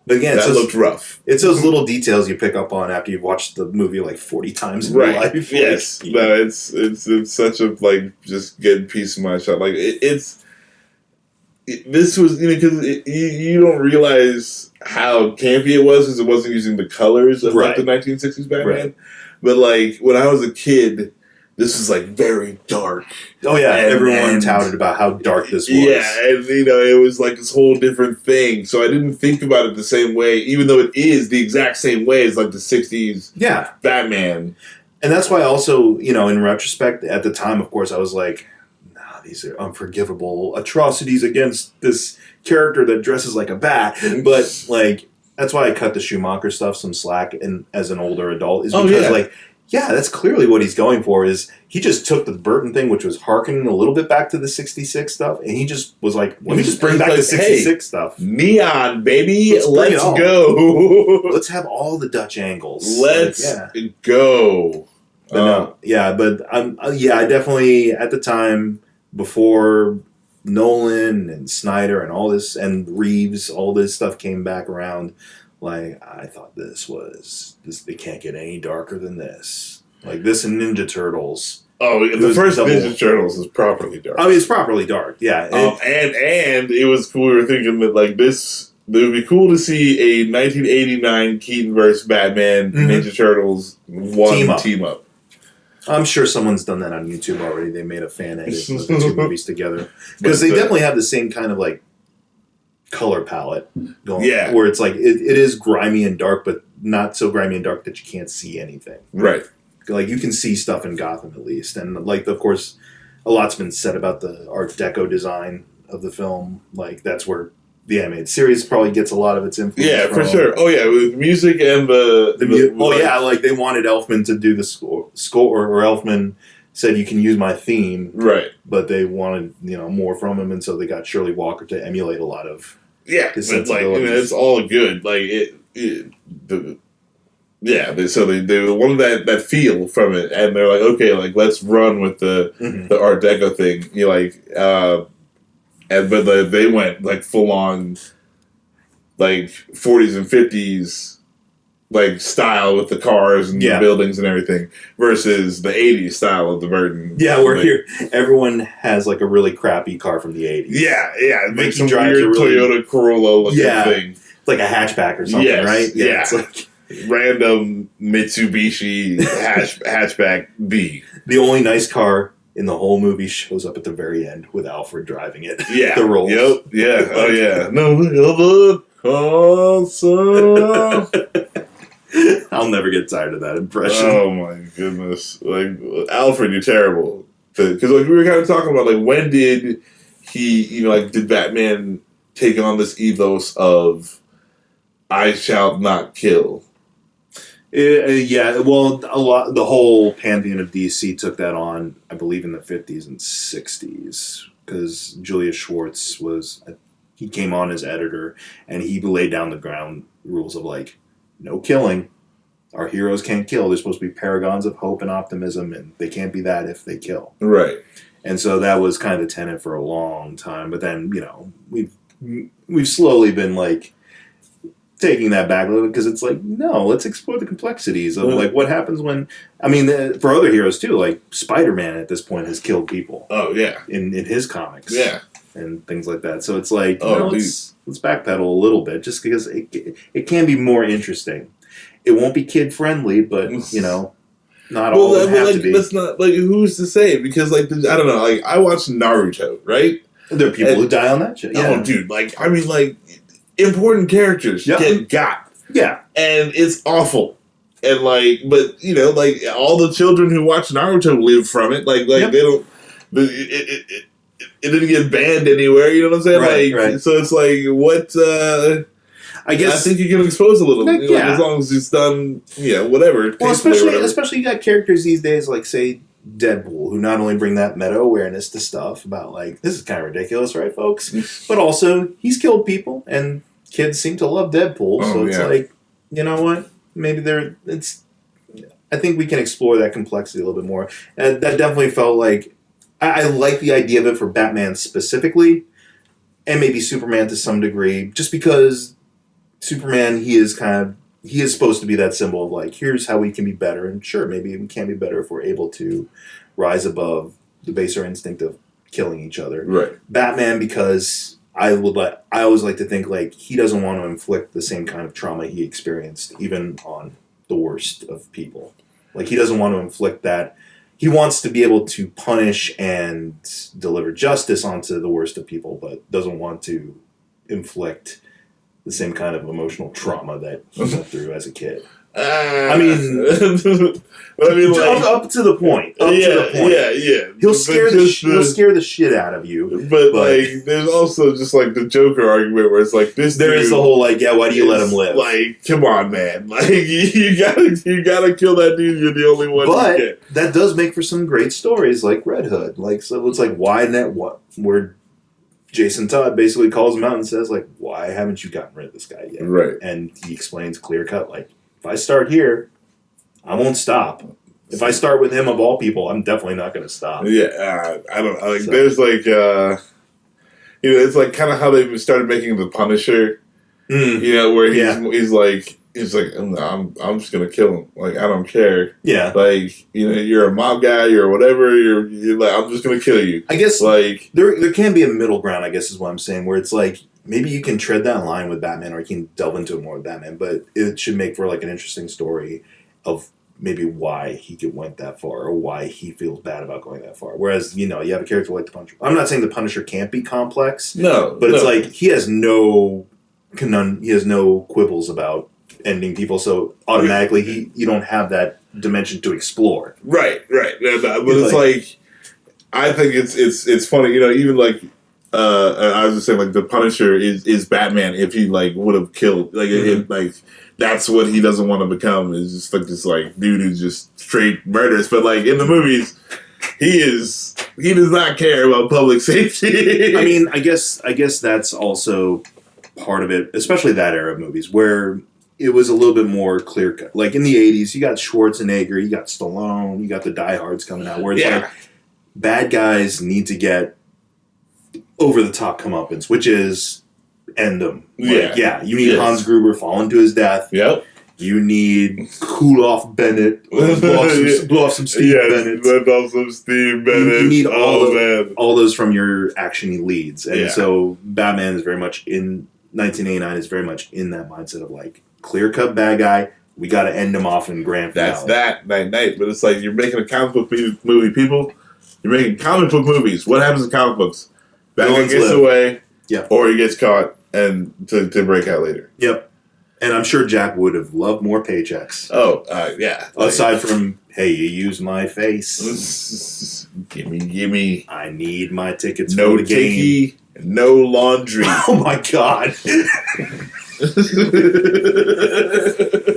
But again, that looked rough. It's those little details you pick up on after you've watched the movie 40 times in your life. Yes. No, it's such a just good piece of my shot. This was because you don't realize how campy it was because it wasn't using the colors of the 1960s Batman. Right. But when I was a kid, this was very dark. Oh yeah, everyone touted about how dark this was. Yeah, and it was this whole different thing. So I didn't think about it the same way, even though it is the exact same way as the 60s Batman. And that's why also, in retrospect, at the time, of course, I was like, nah, these are unforgivable atrocities against this character that dresses like a bat. But that's why I cut the Schumacher stuff some slack and as an older adult is because that's clearly what he's going for. Is he just took the Burton thing, which was harkening a little bit back to the 66 stuff, and he just was let me just bring back the 66 stuff. Neon, baby, let's go. Let's have all the Dutch angles. Let's go. But I definitely, at the time, before Nolan and Snyder and all this, and Reeves, all this stuff came back around, I thought this, they can't get any darker than this. This and Ninja Turtles. Oh, the first Ninja Turtles is properly dark. I mean, it's properly dark, yeah. And it was cool. We were thinking that it would be cool to see a 1989 Keaton vs. Batman Ninja Turtles team up. I'm sure someone's done that on YouTube already. They made a fan edit of the two movies together. Because they definitely have the same kind of color palette going. Yeah. Where it's it is grimy and dark, but not so grimy and dark that you can't see anything. Right. You can see stuff in Gotham at least. And of course, a lot's been said about the Art Deco design of the film. That's where the animated series probably gets a lot of its influence. Yeah, for sure. Oh yeah, with music and they wanted Elfman to do the score, or Elfman said you can use my theme, right? But they wanted more from him, and so they got Shirley Walker to emulate a lot of his sensibilities. It's all good. So they wanted that feel from it, and they're okay, let's run with the Art Deco thing. But they went full on 40s and 50s style with the cars and the buildings and everything versus the 80s style of the Burton. Yeah, we're here. Everyone has a really crappy car from the 80s. Yeah. Some weird Toyota Corolla looking thing. It's like a hatchback or something, right? Yeah. It's random Mitsubishi hatchback B. The only nice car in the whole movie shows up at the very end with Alfred driving it. Yeah. The Rolls. Yep. Yeah. Oh yeah. No other. I'll never get tired of that impression. Oh my goodness! Like Alfred, you're terrible. Because like we were kind of talking about, like when did he, did Batman take on this ethos of "I shall not kill"? Yeah, well, the whole pantheon of DC took that on, I believe, in the 50s and 60s, because Julius Schwartz he came on as editor, and he laid down the ground rules of, like, no killing. Our heroes can't kill. They're supposed to be paragons of hope and optimism, and they can't be that if they kill. Right. And so that was kind of the tenet for a long time, but then, we've slowly been, like, taking that back a little, because it's like, no, let's explore the complexities of like what happens when, for other heroes too, like Spider-Man at this point has killed people. Oh yeah, in his comics, yeah, and things like that. So it's like, let's backpedal a little bit, just because it can be more interesting. It won't be kid friendly, but not all of them have to be. Let's not, like, who's to say? Because I don't know, like I watched Naruto, right? There are people who die on that shit. Yeah. Oh, dude, important characters get got. Yeah. And it's awful. And but all the children who watch Naruto live from it. They don't, it didn't get banned anywhere, you know what I'm saying? Right. So it's like, what, I think you can expose a little bit, as long as it's done, whatever. Well, especially you got characters these days, like, say, Deadpool, who not only bring that meta awareness to stuff about, like, this is kind of ridiculous, right, folks? But also, he's killed people, and kids seem to love Deadpool, so it's like, you know what? Maybe I think we can explore that complexity a little bit more. And that definitely felt like, I like the idea of it for Batman specifically, and maybe Superman to some degree, just because Superman, he is supposed to be that symbol of, like, here's how we can be better, and sure, maybe we can be better if we're able to rise above the baser instinct of killing each other. Right. Batman, because I always like to think, like, he doesn't want to inflict the same kind of trauma he experienced, even on the worst of people. Like, he doesn't want to inflict that. He wants to be able to punish and deliver justice onto the worst of people, but doesn't want to inflict the same kind of emotional trauma that he went through as a kid. Up to the point. Yeah. He'll scare the shit out of you. But there's also just the Joker argument where it's like this. There is the whole why do you let him live? Like, come on, man. Like you gotta kill that dude. You're the only one. But that does make for some great stories, like Red Hood. Like, so it's like, why where Jason Todd basically calls him out and says, like, why haven't you gotten rid of this guy yet? Right. And he explains clear cut, like, if I start here, I won't stop. If I start with him of all people, I'm definitely not going to stop. Yeah, I don't know. There's it's like kind of how they started making the Punisher. Where he's like, I'm just gonna kill him. Like, I don't care. Yeah. Like, you're a mob guy or whatever. You're like, I'm just gonna kill you. I guess like there can be a middle ground, I guess is what I'm saying, where it's like, maybe you can tread that line with Batman, or you can delve into it more with Batman, but it should make for like an interesting story of maybe why he went that far, or why he feels bad about going that far. Whereas, you have a character like the Punisher. I'm not saying the Punisher can't be complex. No. But it's like, he has no quibbles about ending people, so automatically you don't have that dimension to explore. Right. But it's like, I think it's funny, even like, I was just saying, like, the Punisher is Batman if he would have killed, that's what he doesn't want to become, is just this dude who's just straight murderous. But in the movies, he does not care about public safety. I mean, I guess that's also part of it, especially that era of movies where it was a little bit more clear cut. Like in the 80s, you got Schwarzenegger, you got Stallone, you got the Die Hards coming out, where it's bad guys need to get over the top comeuppance, which is end them. You need Hans Gruber falling to his death. Yep. You need cool off Bennett, blow off some Steve Bennett. Blow off some Steve Bennett. You need all those from your actiony leads, and so Batman is very much in 1989 is very much in that mindset of clear cut bad guy. we got to end him off in grand finale. That's that night. But it's like you're making a comic book movie, people. You're making comic book movies. What happens in comic books? Batman gets away, or he gets caught and to break out later. Yep. And I'm sure Jack would have loved more paychecks. Oh, yeah. Aside from, hey, you used my face. Gimme. I need my tickets no for the game. No laundry. Oh my God.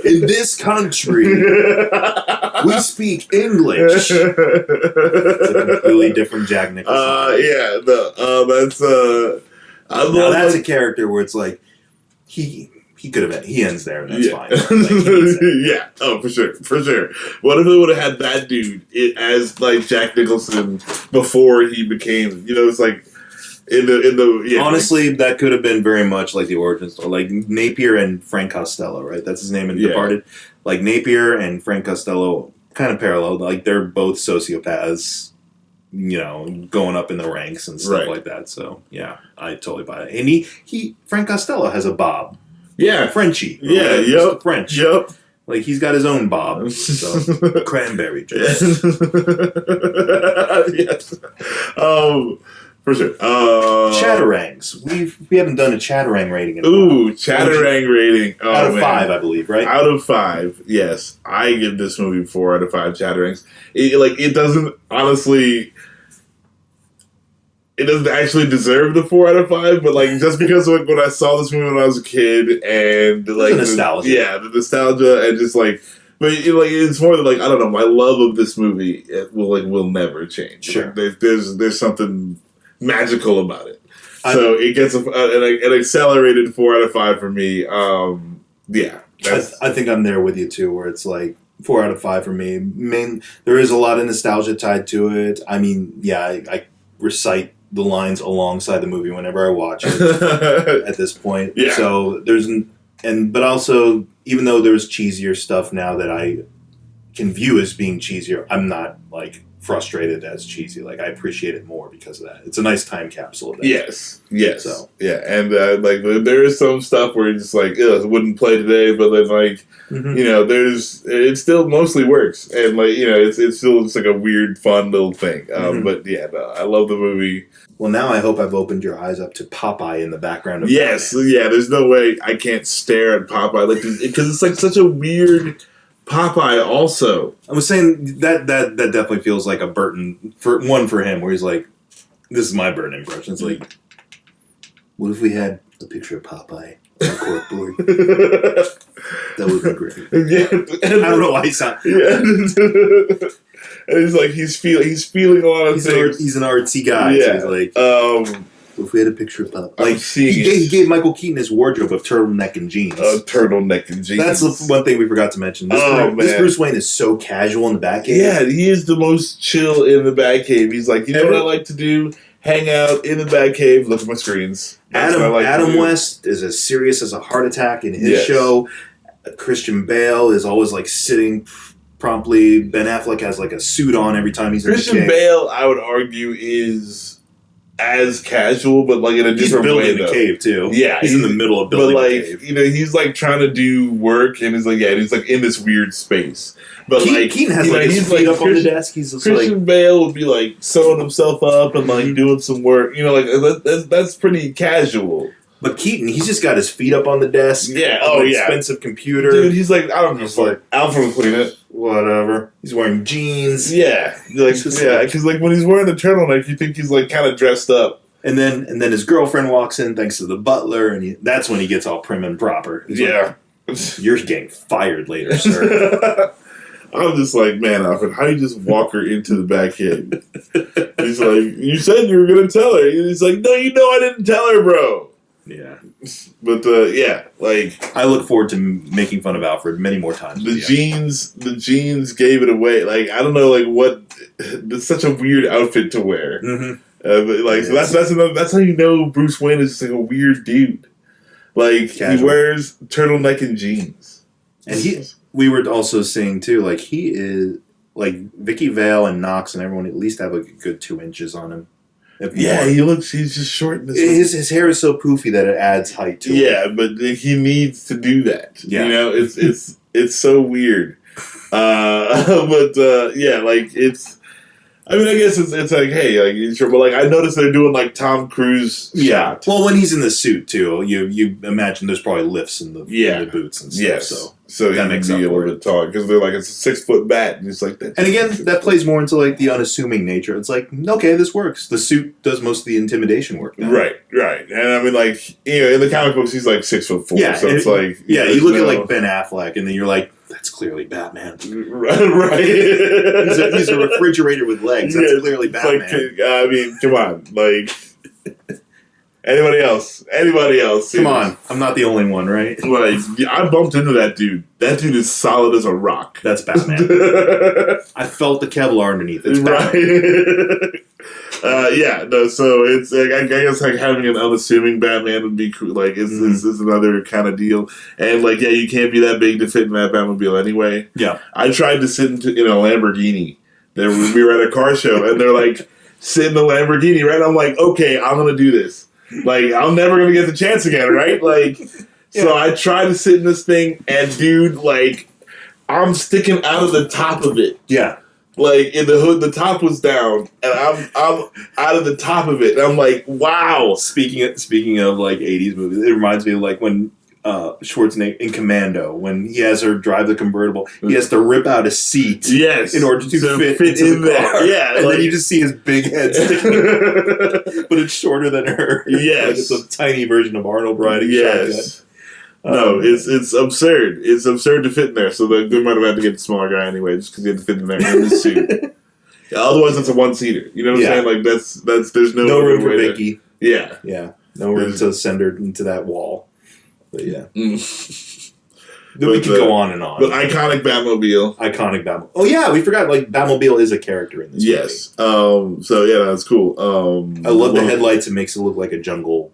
In this country, we speak English. It's a completely different Jack Nicholson. That's a character where it's like, he could have, he ends there, and that's fine. Like, for sure. What if they would have had that dude as like Jack Nicholson before he became, it's like in the honestly, that could have been very much like the origin story, like Napier and Frank Costello, right? That's his name in Departed. Like Napier and Frank Costello, kind of parallel. Like they're both sociopaths, going up in the ranks and stuff like that. So yeah, I totally buy it. And he Frank Costello has a bob. Yeah. Frenchie. Yeah, French. Yep. Like, he's got his own bob. So, cranberry juice. Yes. For sure. Chatterangs. We haven't done a Chatterang rating in a while. Chatterang rating. Oh, out of 5, I believe, right? Out of 5, yes. I give this movie 4 out of 5 Chatterangs. It doesn't, honestly... It doesn't actually deserve the 4 out of 5, but like just because when I saw this movie when I was a kid and like the nostalgia, the nostalgia and just like, but it's more than like I don't know, my love of this movie will never change. Sure, like, there's something magical about it. So it gets an accelerated 4 out of 5 for me. I think I'm there with you too, where it's like 4 out of 5 for me. There is a lot of nostalgia tied to it. I mean, I recite the lines alongside the movie whenever I watch it at this point. Yeah. So but also, even though there's cheesier stuff now that I can view as being cheesier, I'm not like frustrated as cheesy. Like I appreciate it more because of that. It's a nice time capsule. Yes. So and like there is some stuff where it's just like it wouldn't play today, but then like it still mostly works, and like it's still just like a weird, fun little thing. But I love the movie. Well, now I hope I've opened your eyes up to Popeye in the background of Yes, Batman. There's no way I can't stare at Popeye because it's like such a weird Popeye. Also, I was saying that definitely feels like a Burton for him, where he's like, "This is my Burton impression." It's like, what if we had a picture of Popeye on a corkboard? That would be great. I don't know why he sounds. And he's like he's feeling a lot of things. He's an artsy guy. Yeah. So he's like, if we had a picture of Popeye, like he gave Michael Keaton his wardrobe of turtleneck and jeans. Turtleneck and jeans. That's the one thing we forgot to mention. This Bruce Wayne is so casual in the Batcave. Yeah, he is the most chill in the Batcave. He's like, what I like to do? Hang out in the Batcave, look at my screens. Adam West is as serious as a heart attack in his show. Christian Bale is always like sitting promptly. Ben Affleck has like a suit on every time he's in the cave. Christian Bale, I would argue, is as casual, but like in a different way. He's building the cave too. Yeah, he's in the middle of building the cave. He's like trying to do work, and he's like, he's like in this weird space. But Keaton has like his feet up on the desk. He's just Christian Bale would be like sewing himself up and like doing some work. That's pretty casual. But Keaton, he's just got his feet up on the desk. Yeah. Expensive computer. Dude, he's like, I don't know. Alfred will clean it. Whatever. He's wearing jeans. Yeah. Because like when he's wearing the turtleneck, you think he's like kind of dressed up. And then his girlfriend walks in thanks to the butler, and that's when he gets all prim and proper. He's like, you're getting fired later, sir. I'm just like, man, Alfred, how do you just walk her into the back end? He's like, you said you were going to tell her. He's like, no, I didn't tell her, bro. Yeah. But, like... I look forward to making fun of Alfred many more times. The jeans gave it away. Like, I don't know, like, what... It's such a weird outfit to wear. Mm-hmm. So that's how you know Bruce Wayne is just like a weird dude. Like, casual. He wears turtleneck and jeans. And we were also saying, too, like, he is... Like, Vicky Vale and Knox and everyone at least have a good 2 inches on him. He's just short in this. His hair is so poofy that it adds height to it. Yeah, but he needs to do that. Yeah. It's It's so weird. Yeah, like it's. I mean, I guess it's like, hey, like sure, but like I noticed they're doing like Tom Cruise shot. Well, when he's in the suit too, you imagine there's probably lifts in the boots and stuff. Yes. So that makes be up a for little bit taller because they're like it's a 6-foot bat, and it's like that. And again, that plays more into like the unassuming nature. It's like, okay, this works. The suit does most of the intimidation work now. Right. And I mean, like in the comic books, he's like 6'4". Yeah, so it's like you look at like Ben Affleck, and then you're like, that's clearly Batman. Right. he's a refrigerator with legs. That's clearly Batman. Like, I mean, come on, like. Anybody else? Come on. I'm not the only one, right? Like, I bumped into that dude. That dude is solid as a rock. That's Batman. I felt the Kevlar underneath. It's Batman. Right. So it's like, I guess like having an unassuming Batman would be cool. Like, it's another kind of deal. And like, you can't be that big to fit in that Batmobile anyway. Yeah. I tried to sit in a Lamborghini. We were at a car show, and they're like, sit in the Lamborghini, right? I'm like, okay, I'm going to do this. Like, I'm never going to get the chance again, right? Like, so I try to sit in this thing, and dude, like, I'm sticking out of the top of it. Yeah. Like, in the hood, the top was down, and I'm out of the top of it. And I'm like, wow. Speaking of like 80s movies, it reminds me of like when Schwarzenegger in Commando, when he has her drive the convertible, he has to rip out a seat in order to fit into the car. Yeah, and then you just see his big head sticking but it's shorter than her. Yes. Like it's a tiny version of Arnold riding shotgun. No, it's absurd. It's absurd to fit in there. So they might have had to get the smaller guy anyway, just because he had to fit in there in the suit. Otherwise, it's a one-seater. You know what I'm saying? Like that's there's no room for Vicky. Yeah, no room to send her into that wall. But yeah, then we could go on and on. But iconic Batmobile. Oh yeah, we forgot. Like Batmobile is a character in this. Yes. Movie. So yeah, that's cool. I love the headlights. It makes it look like a jungle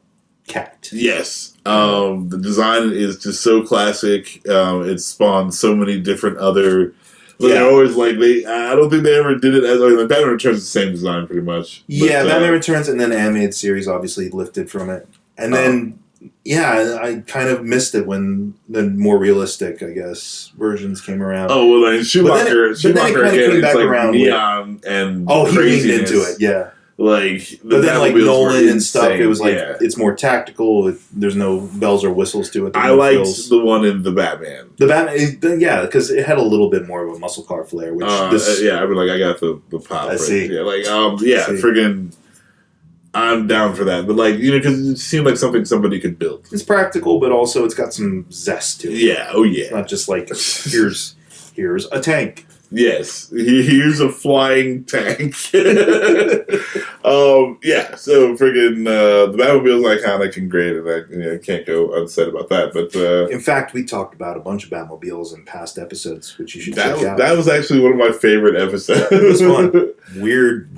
cat. Yes. The design is just so classic. It spawned so many different other. They're always like I don't think they ever did it as like Batman Returns is the same design pretty much. Yeah, Batman Returns and then animated series obviously lifted from it, and then. I kind of missed it when the more realistic, I guess, versions came around. Oh, well, like Schumacher again, came back like around neon and he leaned craziness. into it, yeah. Like, but then like Nolan and stuff, it was like it's more tactical. There's no bells or whistles to it. I liked the one in the Batman. The Batman, yeah, because it had a little bit more of a muscle car flair. Which I mean, like I got the pop. I see. Yeah, like friggin'. I'm down for that, but like because it seemed like something somebody could build. It's practical, but also it's got some zest to it. Yeah, It's not just like here's a tank. Yes, here's a flying tank. So friggin' the Batmobile's iconic and great, and I can't go unsaid about that. But in fact, we talked about a bunch of Batmobiles in past episodes, which you should check out. That was actually one of my favorite episodes. It was fun. Weird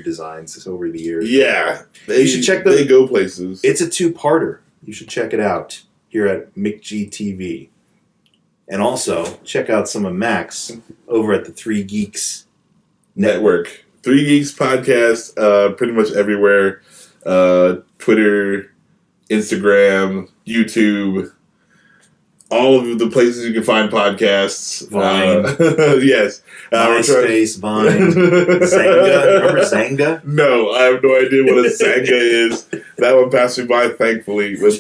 designs over the years. Yeah, you should check They go places. It's a 2-parter. You should check it out here at McGTV. And also, check out some of Max over at the 3 Geeks Network. 3 Geeks podcast, pretty much everywhere. Twitter, Instagram, YouTube, all of the places you can find podcasts. Vine. Yes. MySpace, Vine. Zanga. Remember Zanga? No, I have no idea what a Zanga is. That one passed me by, thankfully. But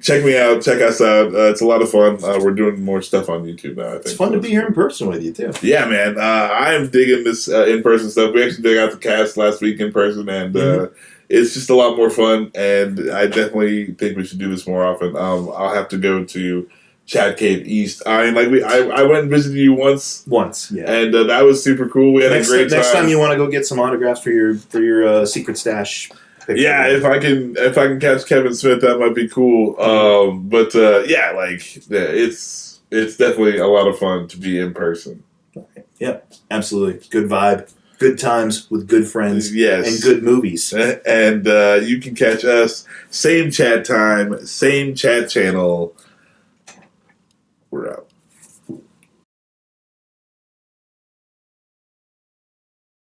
check me out. Check us out. It's a lot of fun. We're doing more stuff on YouTube now, I think. It's fun to be here in person with you, too. Yeah, man. I am digging this in-person stuff. We actually dug out the cast last week in person, and it's just a lot more fun, and I definitely think we should do this more often. I'll have to go to Chat Cave East. I went and visited you once. Yeah. And that was super cool. We had a great time. Next time you want to go get some autographs for your secret stash. Yeah, if I can catch Kevin Smith, that might be cool. It's definitely a lot of fun to be in person. Yeah, absolutely. Good vibe, good times with good friends, yes, and good movies. And you can catch us same chat time, same chat channel. We're out.